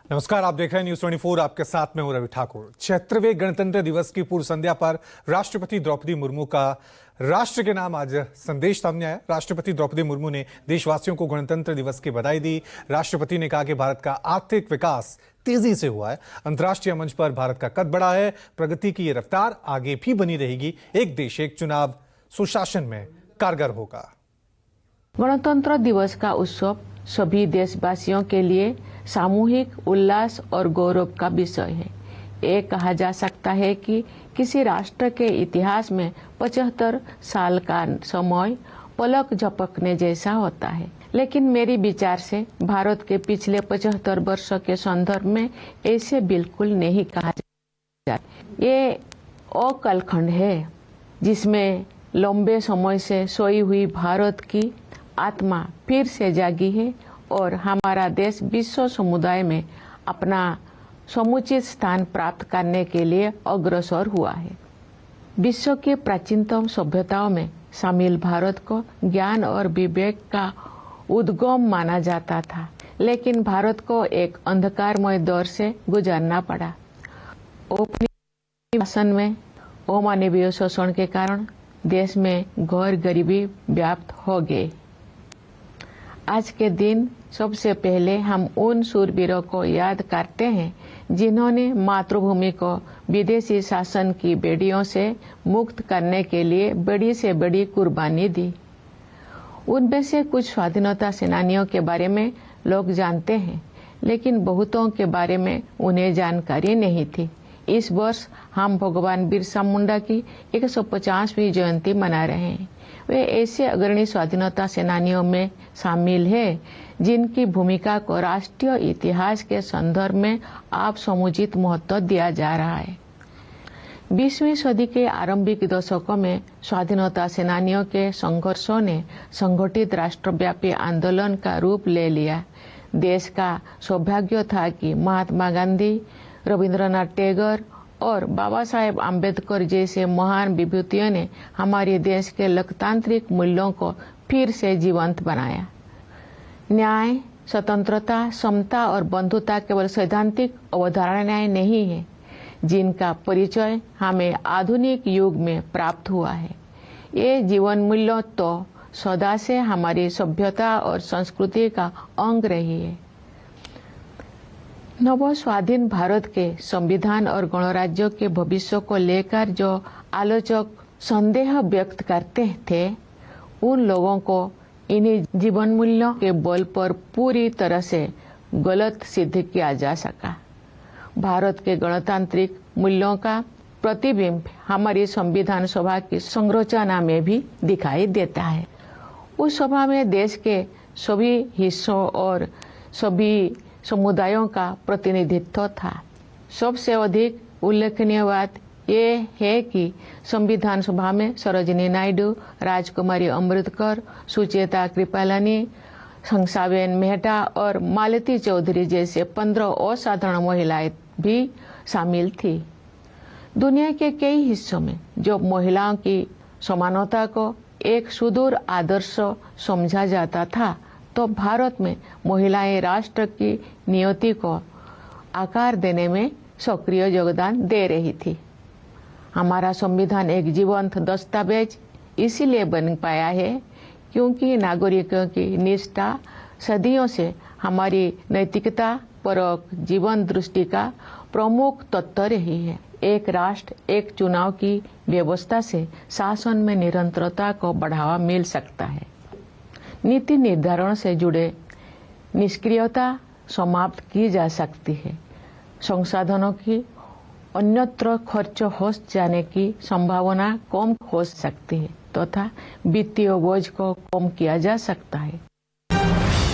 नमस्कार, आप देख रहे हैं न्यूज 24। आपके साथ में हूं रवि ठाकुर। 76वें गणतंत्र दिवस की पूर्व संध्या पर राष्ट्रपति द्रौपदी मुर्मू का राष्ट्र के नाम आज संदेश सामने आया। राष्ट्रपति द्रौपदी मुर्मू ने देशवासियों को गणतंत्र दिवस की बधाई दी। राष्ट्रपति ने कहा कि भारत का आर्थिक विकास तेजी से हुआ है, अंतर्राष्ट्रीय मंच पर भारत का कद बढ़ा है, प्रगति की ये रफ्तार आगे भी बनी रहेगी। एक देश एक चुनाव सुशासन में कारगर होगा। गणतंत्र दिवस का उत्सव सभी देशवासियों के लिए सामूहिक उल्लास और गौरव का विषय है। ये कहा जा सकता है कि किसी राष्ट्र के इतिहास में 75 साल का समय पलक झपकने जैसा होता है, लेकिन मेरी विचार से भारत के पिछले 75 वर्ष के संदर्भ में ऐसे बिल्कुल नहीं कहा जाता। ये अकालखंड है जिसमें लंबे समय से सोई हुई भारत की आत्मा फिर से जागी है और हमारा देश विश्व समुदाय में अपना समुचित स्थान प्राप्त करने के लिए अग्रसर हुआ है। विश्व के प्राचीनतम सभ्यताओं में शामिल भारत को ज्ञान और विवेक का उद्गम माना जाता था, लेकिन भारत को एक अंधकारमय दौर से गुजरना पड़ा। औपनिवेशिक शासन में अमानवीय शोषण के कारण देश में घोर गरीबी व्याप्त हो गई। आज के दिन सबसे पहले हम उन शूरवीरों को याद करते हैं जिन्होंने मातृभूमि को विदेशी शासन की बेड़ियों से मुक्त करने के लिए बड़ी से बड़ी कुर्बानी दी। उनमें से कुछ स्वाधीनता सेनानियों के बारे में लोग जानते हैं, लेकिन बहुतों के बारे में उन्हें जानकारी नहीं थी। इस वर्ष हम भगवान बिरसा मुंडा की 150वीं जयंती मना रहे हैं। वे ऐसे अग्रणी स्वाधीनता सेनानियों में शामिल हैं जिनकी भूमिका को राष्ट्रीय इतिहास के संदर्भ में आप समुचित महत्व दिया जा रहा है। 20वीं सदी के आरंभिक दशकों में स्वाधीनता सेनानियों के संघर्षों ने संगठित राष्ट्रव्यापी आंदोलन का रूप ले लिया। देश का सौभाग्य था कि महात्मा गांधी, रविंद्रनाथ टैगोर और बाबा साहेब आम्बेडकर जैसे महान विभूतियों ने हमारे देश के लोकतांत्रिक मूल्यों को फिर से जीवंत बनाया। न्याय, स्वतंत्रता, समता और बंधुता केवल सैद्धांतिक अवधारणाएं नहीं है, जिनका परिचय हमें आधुनिक युग में प्राप्त हुआ है। ये जीवन मूल्य तो सदा से हमारी सभ्यता और संस्कृति का अंग रही है। नव स्वाधीन भारत के संविधान और गणराज्य के भविष्य को लेकर जो आलोचक संदेह व्यक्त करते थे, उन लोगों को इन्हीं जीवन मूल्यों के बल पर पूरी तरह से गलत सिद्ध किया जा सका। भारत के गणतांत्रिक मूल्यों का प्रतिबिंब हमारी संविधान सभा की संरचना में भी दिखाई देता है। उस सभा में देश के सभी हिस्सों और सभी समुदायों का प्रतिनिधित्व था। सबसे अधिक उल्लेखनीय बात ये है कि संविधान सभा में सरोजिनी नायडू, राजकुमारी अमृतकर, सुचेता कृपलानी, हंसाबेन मेहता और मालती चौधरी जैसे 15 असाधारण महिलाएं भी शामिल थी। दुनिया के कई हिस्सों में जो महिलाओं की समानता को एक सुदूर आदर्श समझा जाता था, तो भारत में महिलाएं राष्ट्र की नियति को आकार देने में सक्रिय योगदान दे रही थी। हमारा संविधान एक जीवंत दस्तावेज इसीलिए बन पाया है क्योंकि नागरिकों की निष्ठा सदियों से हमारी नैतिकता परक जीवन दृष्टि का प्रमुख तत्व रही है। एक राष्ट्र एक चुनाव की व्यवस्था से शासन में निरंतरता को बढ़ावा मिल सकता है। नीति निर्धारण से जुड़े निष्क्रियता समाप्त की जा सकती है। संसाधनों की अन्यत्र खर्च हो जाने की संभावना कम हो सकती है तथा वित्तीय बोझ को कम किया जा सकता है।